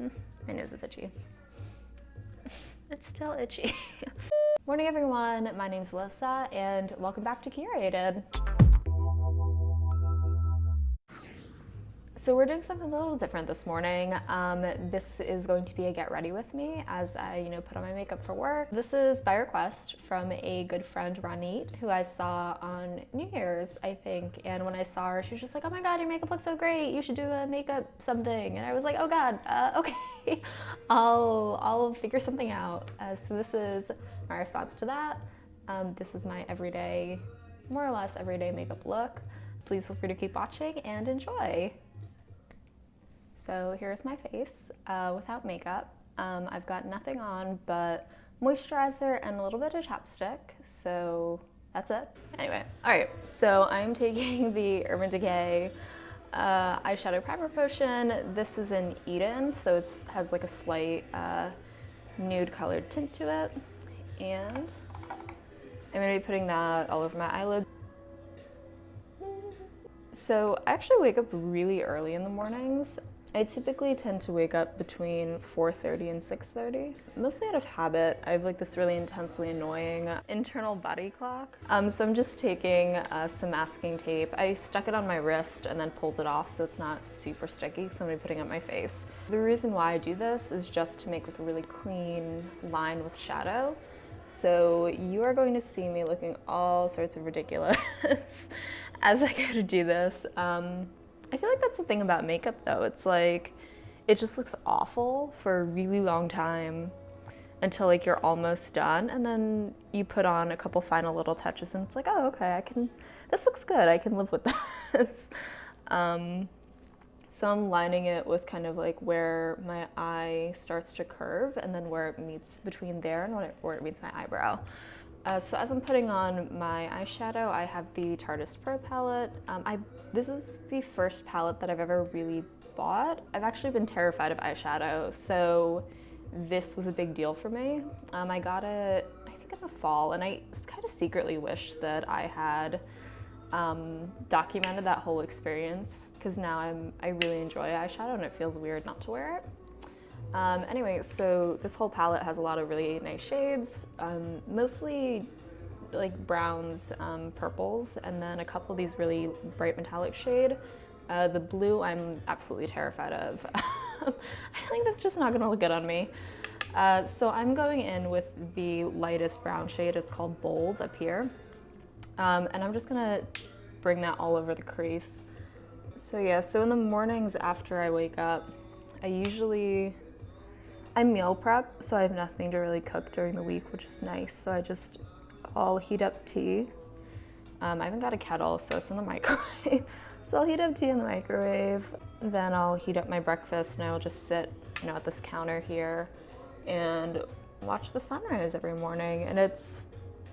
My nose is itchy. It's still itchy. Morning everyone, my name's Alyssa and welcome back to Curate-id. So we're doing something a little different this morning. This is going to be a get ready with me as I, put on my makeup for work. This is by request from a good friend, Ronit, who I saw on New Year's, I think. And when I saw her, she was just like, oh my God, your makeup looks so great. You should do a makeup something. And I was like, oh God, okay. I'll figure something out. So this is my response to that. This is my everyday, more or less everyday makeup look. Please feel free to keep watching and enjoy. So here's my face without makeup. I've got nothing on but moisturizer and a little bit of chapstick, so that's it. Anyway, all right, so I'm taking the Urban Decay eyeshadow primer potion. This is in Eden, so it has like a slight nude colored tint to it. And I'm gonna be putting that all over my eyelid. So I actually wake up really early in the mornings. I typically tend to wake up between 4:30 and 6:30, mostly out of habit. I have like this really intensely annoying internal body clock. So I'm just taking some masking tape. I stuck it on my wrist and then pulled it off so it's not super sticky, so I'm gonna be putting it on my face. The reason why I do this is just to make like a really clean line with shadow. So you are going to see me looking all sorts of ridiculous as I go to do this. I feel like that's the thing about makeup though. It's like, it just looks awful for a really long time until like you're almost done, and then you put on a couple final little touches and it's like, oh, okay, this looks good, I can live with this. So I'm lining it with kind of like where my eye starts to curve and then where it meets between there and where it meets my eyebrow. So as I'm putting on my eyeshadow, I have the Tarteist Pro palette. This is the first palette that I've ever really bought. I've actually been terrified of eyeshadow, so this was a big deal for me. I got it, I think in the fall, and I kind of secretly wish that I had documented that whole experience, because now I really enjoy eyeshadow and it feels weird not to wear it. Anyway, so this whole palette has a lot of really nice shades, mostly like browns, purples, and then a couple of these really bright metallic shade. The blue I'm absolutely terrified of. I think that's just not gonna look good on me. So I'm going in with the lightest brown shade. It's called Bold up here. And I'm just gonna bring that all over the crease. So yeah, so in the mornings after I wake up, I meal prep, so I have nothing to really cook during the week, which is nice. So I'll heat up tea. I haven't got a kettle, so it's in the microwave. So I'll heat up tea in the microwave, then I'll heat up my breakfast, and I'll just sit, at this counter here and watch the sunrise every morning. And it's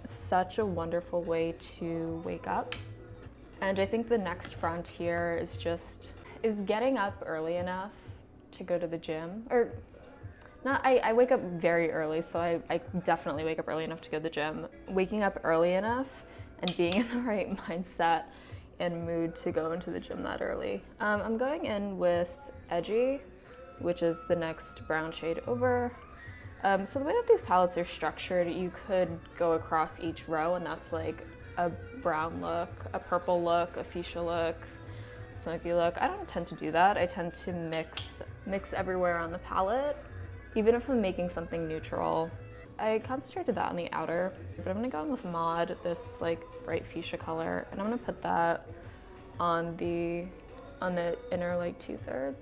such a wonderful way to wake up. And I think the next frontier is getting up early enough to go to the gym, or I wake up very early, so I definitely wake up early enough to go to the gym. Waking up early enough and being in the right mindset and mood to go into the gym that early. I'm going in with Edgy, which is the next brown shade over. So the way that these palettes are structured, you could go across each row, and that's like a brown look, a purple look, a fuchsia look, smoky look. I don't tend to do that. I tend to mix everywhere on the palette. Even if I'm making something neutral, I concentrated that on the outer, but I'm gonna go in with Mod, this like bright fuchsia color, and I'm gonna put that on the inner like 2/3.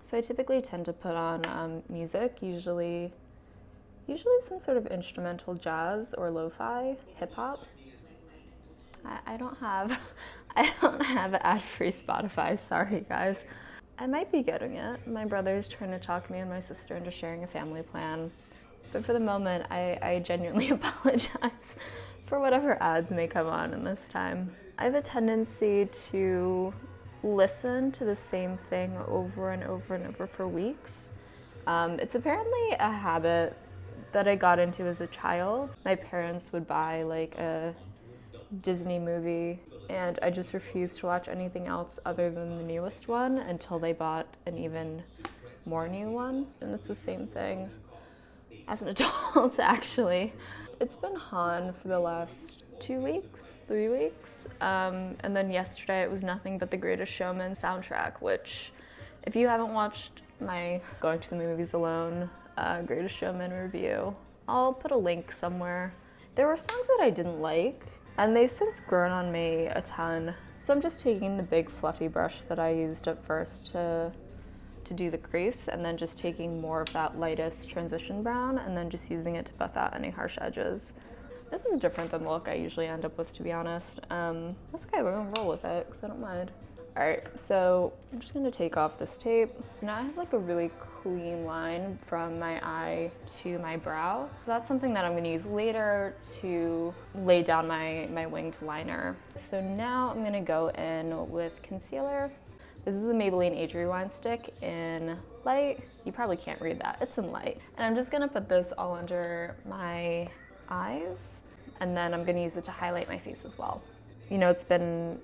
So I typically tend to put on music, usually some sort of instrumental jazz or lo-fi, hip hop. I don't have ad-free Spotify, sorry guys. I might be getting it. My brother's trying to talk me and my sister into sharing a family plan. But for the moment, I genuinely apologize for whatever ads may come on in this time. I have a tendency to listen to the same thing over and over and over for weeks. It's apparently a habit that I got into as a child. My parents would buy like a Disney movie and I just refused to watch anything else other than the newest one until they bought an even morning one, and it's the same thing as an adult actually. It's been HONNE for the last 2 weeks, 3 weeks, and then yesterday it was nothing but the Greatest Showman soundtrack, which if you haven't watched my Going to the Movies Alone Greatest Showman review, I'll put a link somewhere. There were songs that I didn't like, and they've since grown on me a ton. So I'm just taking the big fluffy brush that I used at first to do the crease, and then just taking more of that lightest transition brown, and then just using it to buff out any harsh edges. This is different than the look I usually end up with, to be honest. That's okay, we're gonna roll with it, because I don't mind. All right, so I'm just gonna take off this tape. Now I have like a really clean line from my eye to my brow. So that's something that I'm gonna use later to lay down my winged liner. So now I'm gonna go in with concealer. This is the Maybelline Age Rewind stick in light. You probably can't read that, it's in light. And I'm just gonna put this all under my eyes, and then I'm gonna use it to highlight my face as well. You know, it's been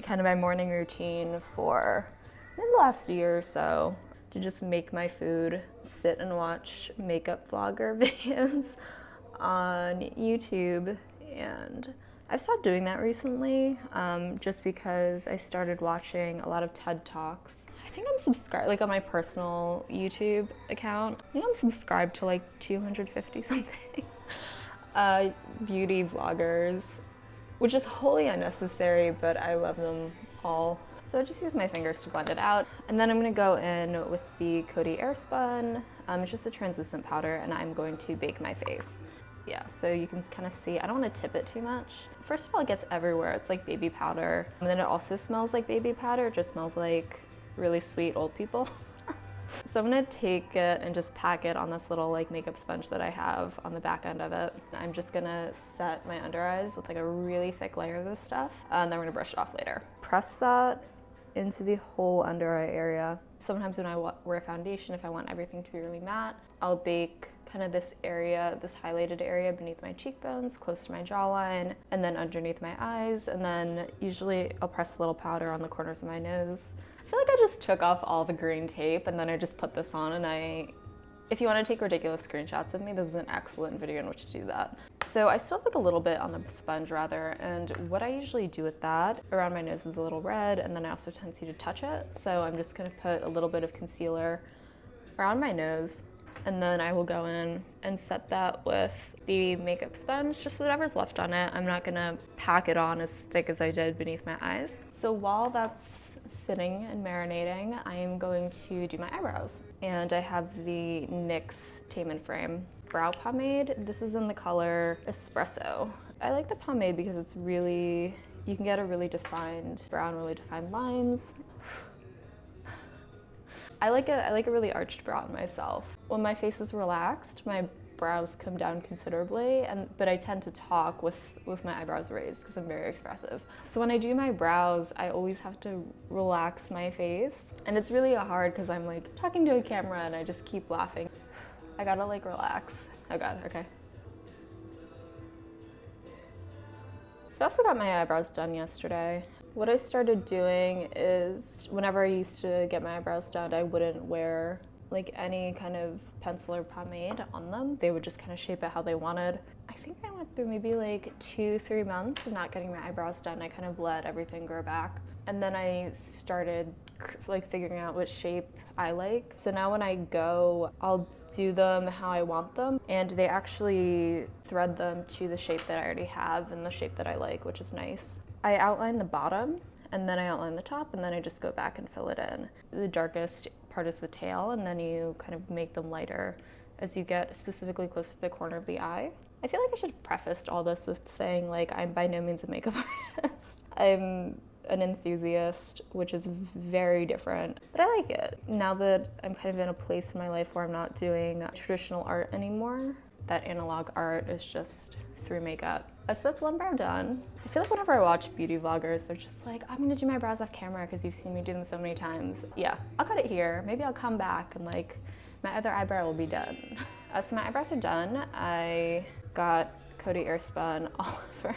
kind of my morning routine for maybe the last year or so to just make my food, sit and watch makeup vlogger videos on YouTube, and I've stopped doing that recently just because I started watching a lot of TED Talks. I think I'm subscribed, like on my personal YouTube account, I think I'm subscribed to like 250 something beauty vloggers, which is wholly unnecessary, but I love them all. So I just use my fingers to blend it out. And then I'm gonna go in with the Coty Airspun. It's just a translucent powder, and I'm going to bake my face. Yeah, so you can kind of see, I don't want to tip it too much. First of all, it gets everywhere. It's like baby powder. And then it also smells like baby powder. It just smells like really sweet old people. So I'm gonna take it and just pack it on this little like makeup sponge that I have on the back end of it. I'm just gonna set my under eyes with like a really thick layer of this stuff, and then we're gonna brush it off later. Press that into the whole under eye area. Sometimes when I wear foundation, if I want everything to be really matte, I'll bake kind of this area, this highlighted area beneath my cheekbones, close to my jawline, and then underneath my eyes, and then usually I'll press a little powder on the corners of my nose. I feel like I just took off all the green tape and then I just put this on, and if you want to take ridiculous screenshots of me, this is an excellent video in which to do that. So I still have like a little bit on the sponge rather, and what I usually do with that, around my nose is a little red, and then I also tend to touch it. So I'm just gonna put a little bit of concealer around my nose, and then I will go in and set that with the makeup sponge, just whatever's left on it. I'm not gonna pack it on as thick as I did beneath my eyes. So while that's sitting and marinating, I am going to do my eyebrows. And I have the NYX Tame Frame brow pomade. This is in the color Espresso. I like the pomade because it's really, you can get a really defined brow and really defined lines. I like a really arched brow on myself. When my face is relaxed, my brows come down considerably, but I tend to talk with my eyebrows raised because I'm very expressive. So when I do my brows, I always have to relax my face, and it's really hard because I'm like talking to a camera and I just keep laughing. I gotta like relax. Oh God, okay. So I also got my eyebrows done yesterday. What I started doing is whenever I used to get my eyebrows done, I wouldn't wear like any kind of pencil or pomade on them. They would just kind of shape it how they wanted. I think I went through maybe like 2-3 months of not getting my eyebrows done. I kind of let everything grow back. And then I started like figuring out what shape I like. So now when I go, I'll do them how I want them, and they actually thread them to the shape that I already have and the shape that I like, which is nice. I outline the bottom, and then I outline the top, and then I just go back and fill it in. The darkest part is the tail, and then you kind of make them lighter as you get specifically close to the corner of the eye. I feel like I should have prefaced all this with saying like I'm by no means a makeup artist. I'm an enthusiast, which is very different, but I like it. Now that I'm kind of in a place in my life where I'm not doing traditional art anymore, that analog art is just through makeup. So that's one brow done. I feel like whenever I watch beauty vloggers, they're just like, I'm gonna do my brows off camera because you've seen me do them so many times. Yeah, I'll cut it here. Maybe I'll come back and like my other eyebrow will be done. So my eyebrows are done. I got Coty Airspun all over.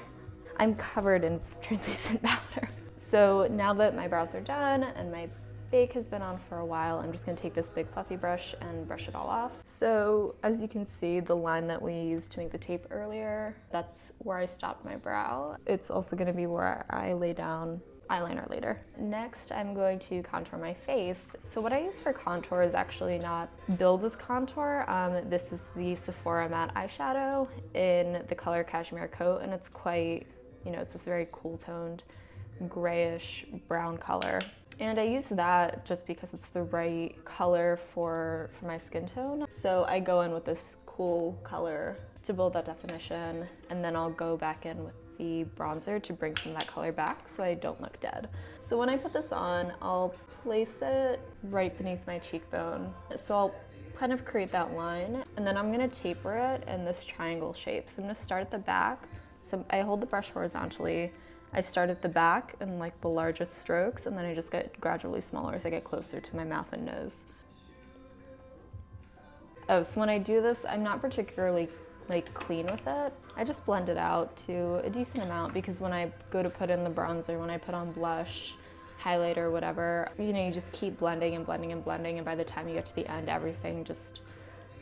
I'm covered in translucent powder. So now that my brows are done and my bake has been on for a while. I'm just gonna take this big fluffy brush and brush it all off. So as you can see, the line that we used to make the tape earlier, that's where I stopped my brow. It's also gonna be where I lay down eyeliner later. Next, I'm going to contour my face. So what I use for contour is actually not billed as contour. This is the Sephora matte eyeshadow in the color Cashmere Coat, and it's quite, you know, it's this very cool toned grayish brown color. And I use that just because it's the right color for my skin tone. So I go in with this cool color to build that definition, and then I'll go back in with the bronzer to bring some of that color back so I don't look dead. So when I put this on, I'll place it right beneath my cheekbone. So I'll kind of create that line, and then I'm gonna taper it in this triangle shape. So I'm gonna start at the back. So I hold the brush horizontally. I start at the back in like the largest strokes, and then I just get gradually smaller as I get closer to my mouth and nose. Oh, so when I do this, I'm not particularly like clean with it. I just blend it out to a decent amount, because when I go to put in the bronzer, when I put on blush, highlighter, whatever, you know, you just keep blending and blending and blending, and by the time you get to the end, everything just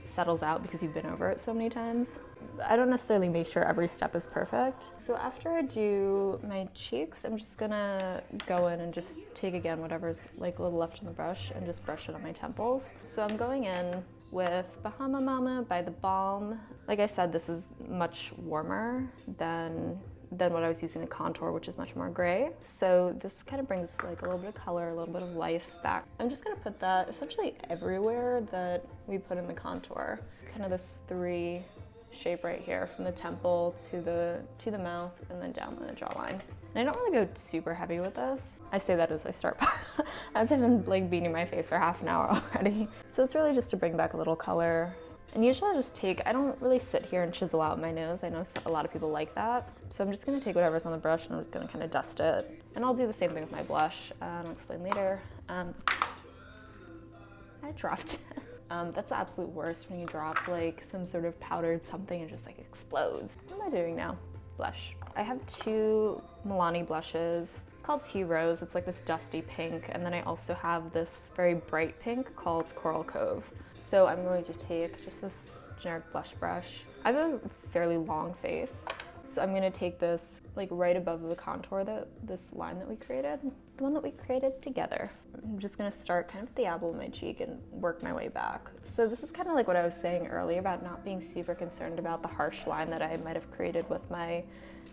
settles out because you've been over it so many times. I don't necessarily make sure every step is perfect. So after I do my cheeks, I'm just gonna go in and just take again whatever's like a little left on the brush and just brush it on my temples. So I'm going in with Bahama Mama by the Balm. Like I said, this is much warmer than what I was using to contour, which is much more gray. So this kind of brings like a little bit of color, a little bit of life back. I'm just gonna put that essentially everywhere that we put in the contour. Kind of this 3 shape right here, from the temple to the mouth and then down the jawline. And I don't really go super heavy with this. I say that as I start, as I've been like beating my face for half an hour already. So it's really just to bring back a little color. And usually I just take, I don't really sit here and chisel out my nose. I know a lot of people like that. So I'm just gonna take whatever's on the brush and I'm just gonna kind of dust it. And I'll do the same thing with my blush. I'll explain later. I dropped it. That's the absolute worst, when you drop like some sort of powdered something and just like explodes. What am I doing now? Blush. I have 2 Milani blushes. It's called Tea Rose. It's like this dusty pink. And then I also have this very bright pink called Coral Cove. So I'm going to take just this generic blush brush. I have a fairly long face, so I'm gonna take this like right above the contour, this line that we created, the one that we created together. I'm just gonna start kind of at the apple of my cheek and work my way back. So this is kind of like what I was saying earlier about not being super concerned about the harsh line that I might have created with my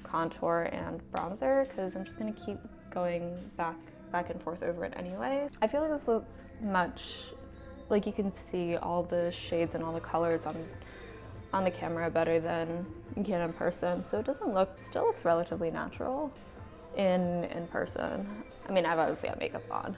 contour and bronzer, because I'm just gonna keep going back and forth over it anyway. I feel like this looks much, like you can see all the shades and all the colors on the camera better than you can in person. So it doesn't look, still looks relatively natural in person. I mean, I've obviously got makeup on.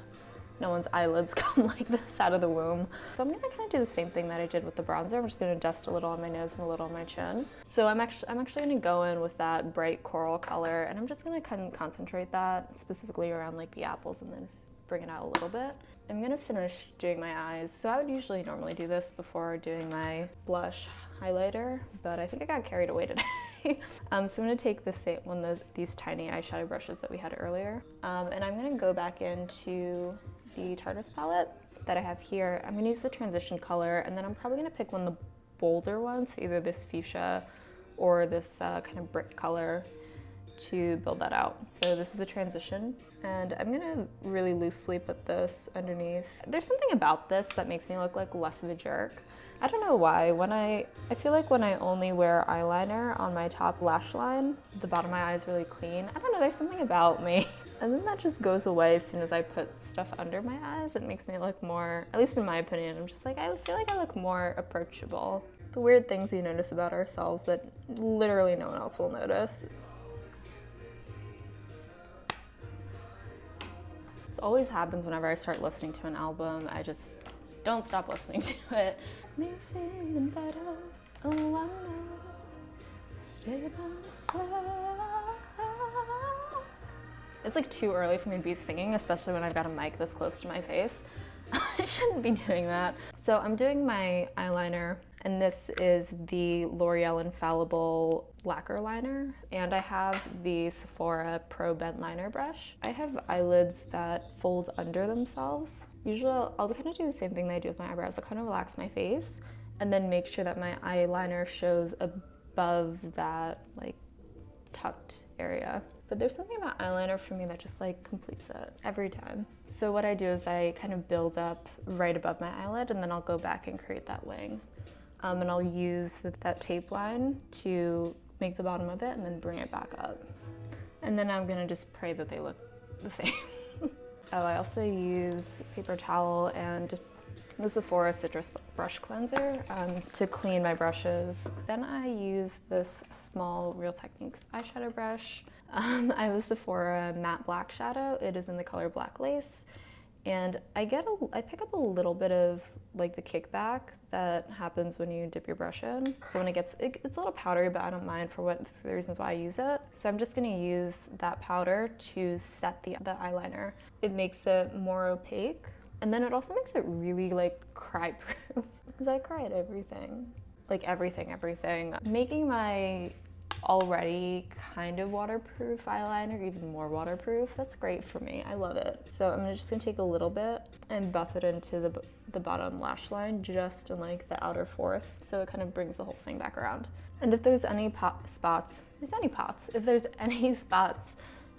No one's eyelids come like this out of the womb. So I'm gonna kind of do the same thing that I did with the bronzer. I'm just gonna dust a little on my nose and a little on my chin. So I'm actually gonna go in with that bright coral color, and I'm just gonna kind of concentrate that specifically around like the apples and then bring it out a little bit. I'm gonna finish doing my eyes. So I would usually normally do this before doing my blush highlighter, but I think I got carried away today. So I'm gonna take the same one of these tiny eyeshadow brushes that we had earlier, and I'm gonna go back into the Tarteist palette that I have here. I'm gonna use the transition color, and then I'm probably gonna pick one of the bolder ones, so either this fuchsia or this kind of brick color, to build that out. So this is the transition, and I'm gonna really loosely put this underneath. There's something about this that makes me look like less of a jerk. I don't know why. I feel like when I only wear eyeliner on my top lash line, the bottom of my eye is really clean. I don't know, there's something about me. And then that just goes away as soon as I put stuff under my eyes. It makes me look more, at least in my opinion, I'm just like, I feel like I look more approachable. The weird things we notice about ourselves that literally no one else will notice. This always happens whenever I start listening to an album. I just don't stop listening to it. Me feeling better, oh I know, stay by my side. It's like too early for me to be singing, especially when I've got a mic this close to my face. I shouldn't be doing that. So I'm doing my eyeliner, and this is the L'Oreal Infallible Lacquer liner, and I have the Sephora Pro Bent Liner brush. I have eyelids that fold under themselves, Usually I'll kind of do the same thing that I do with my eyebrows. I'll kind of relax my face and then make sure that my eyeliner shows above that like tucked area. But there's something about eyeliner for me that just like completes it every time. So what I do is I kind of build up right above my eyelid and then I'll go back and create that wing. And I'll use that tape line to make the bottom of it and then bring it back up. And then I'm gonna just pray that they look the same. Oh, I also use paper towel and the Sephora Citrus Brush Cleanser to clean my brushes. Then I use this small Real Techniques eyeshadow brush. I have a Sephora matte black shadow. It is in the color Black Lace. And I pick up a little bit of like the kickback that happens when you dip your brush in. So when it's a little powdery, but I don't mind for the reasons why I use it. So I'm just gonna use that powder to set the eyeliner. It makes it more opaque. And then it also makes it really like cry proof. Because I cry at everything. Like everything. Making my already kind of waterproof eyeliner even more waterproof, that's great for me. I love it. So I'm just gonna take a little bit and buff it into the bottom lash line, just in like the outer fourth, so it kind of brings the whole thing back around. And if there's any spots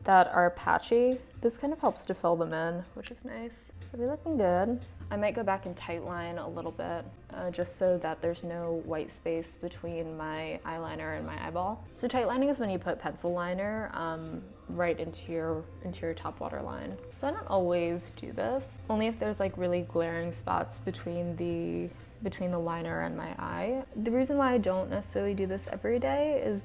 that are patchy, this kind of helps to fill them in, which is nice. So we're looking good. I might go back and tight line a little bit, just so that there's no white space between my eyeliner and my eyeball. So tight lining is when you put pencil liner right into your top waterline. So I don't always do this, only if there's like really glaring spots between the liner and my eye. The reason why I don't necessarily do this every day is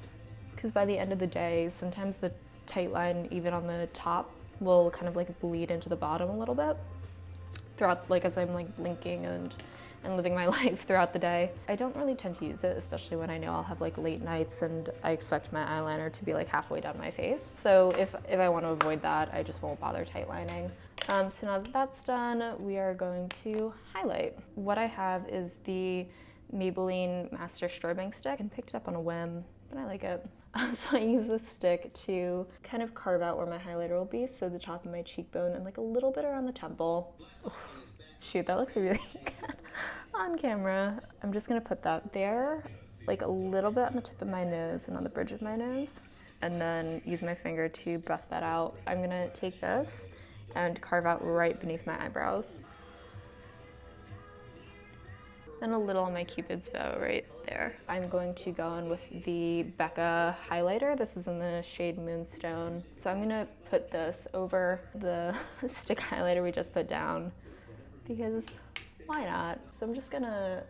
because by the end of the day, sometimes the tight line, even on the top, will kind of like bleed into the bottom a little bit throughout, like as I'm like blinking and living my life throughout the day. I don't really tend to use it, especially when I know I'll have like late nights and I expect my eyeliner to be like halfway down my face. So if I want to avoid that, I just won't bother tight lining. So now that that's done, we are going to highlight. What I have is the Maybelline Master Strobing stick, and picked it up on a whim, but I like it. So I use this stick to kind of carve out where my highlighter will be, so the top of my cheekbone and like a little bit around the temple. Oof, shoot, that looks really good on camera. I'm just gonna put that there, like a little bit on the tip of my nose and on the bridge of my nose, and then use my finger to buff that out. I'm gonna take this and carve out right beneath my eyebrows. And a little on my Cupid's bow right there. I'm going to go in with the Becca highlighter. This is in the shade Moonstone. So I'm gonna put this over the stick highlighter we just put down, because why not? So I'm just gonna,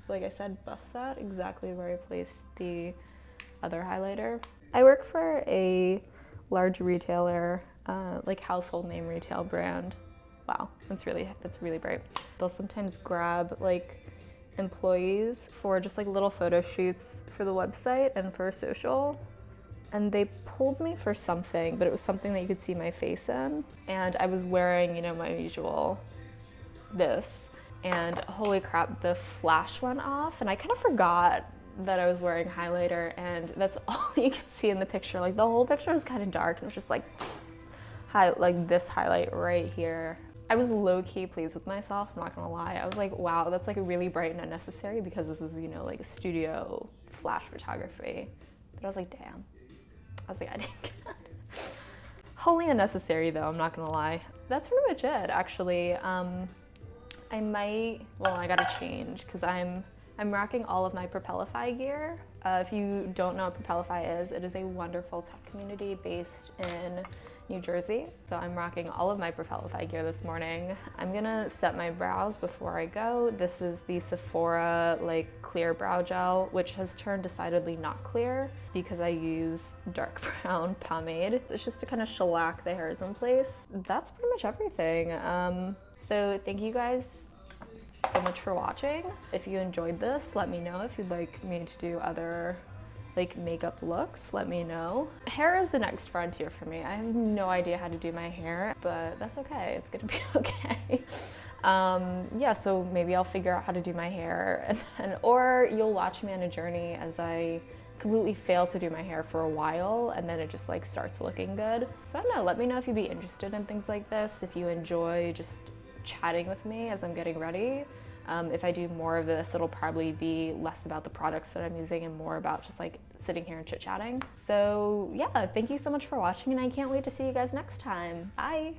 like I said, buff that exactly where I placed the other highlighter. I work for a large retailer, like household name retail brand. Wow, that's really bright. They'll sometimes grab like employees for just like little photo shoots for the website and for social, and they pulled me for something, but it was something that you could see my face in, and I was wearing, you know, my usual this, and holy crap, the flash went off and I kind of forgot that I was wearing highlighter, and that's all you could see in the picture. Like the whole picture was kind of dark and it was just like this highlight right here. I was low-key pleased with myself, I'm not gonna lie. I was like, wow, that's like really bright and unnecessary, because this is, you know, like a studio flash photography. But I was like, damn. I was like, I didn't get it. Wholly unnecessary though, I'm not gonna lie. That's pretty much it, actually. I gotta change, because I'm rocking all of my Propelify gear. If you don't know what Propelify is, it is a wonderful tech community based in New Jersey. So I'm rocking all of my Propelify gear this morning. I'm gonna set my brows before I go. This is the Sephora like clear brow gel, which has turned decidedly not clear because I use dark brown pomade. It's just to kind of shellac the hairs in place. That's pretty much everything. So thank you guys so much for watching. If you enjoyed this, let me know. If you'd like me to do other like makeup looks, let me know. Hair is the next frontier for me. I have no idea how to do my hair, but that's okay. It's gonna be okay. Yeah, so maybe I'll figure out how to do my hair, or you'll watch me on a journey as I completely fail to do my hair for a while, and then it just like starts looking good. So I don't know, let me know if you'd be interested in things like this, if you enjoy just chatting with me as I'm getting ready. If I do more of this, it'll probably be less about the products that I'm using and more about just like sitting here and chit-chatting. So yeah, thank you so much for watching, and I can't wait to see you guys next time. Bye!